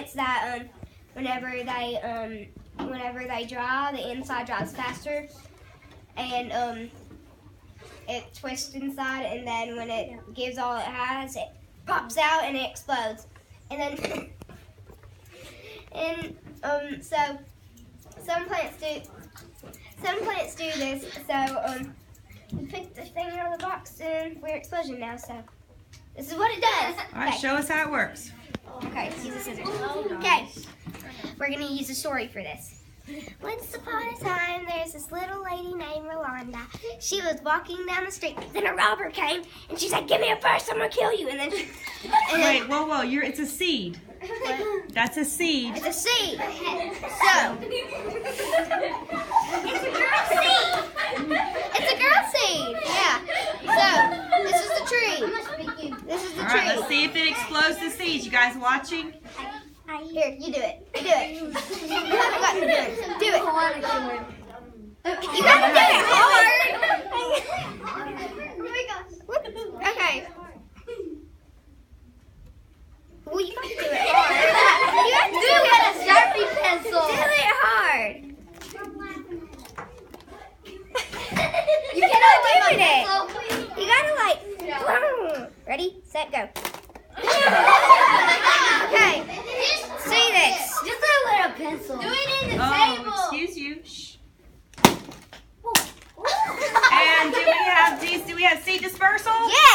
plants that whenever they dry, the inside dries faster, and it twists inside, and then when it gives all it has, it pops out and it explodes. And then so some plants do this. So we put the thing out of the box and we're explosion now. So this is what it does. All right, show us how it works. Okay, let's use the scissors. Okay, we're gonna use a story for this. Once upon a time, there's this little lady named Rolanda. She was walking down the street, then a robber came, and she said, "Give me a purse, I'm gonna kill you." And then, Wait, whoa, it's a seed. What? That's a seed. It's a seed. So, it's a girl seed. It's a girl seed. Yeah. So, this is the tree. This is the All tree. right, let's see if it explodes the seeds. You guys watching? Here, you do it. You do it. You haven't got to do it. Do it. You gotta do it hard. Okay. Well, you gotta do it hard. You have to do it with a Sharpie pencil. Do it hard. You cannot do it. You gotta ready, set, go. Okay. See this. Just a little pencil. Do it in the table. Excuse you. Shh. And do we have seed dispersal? Yeah.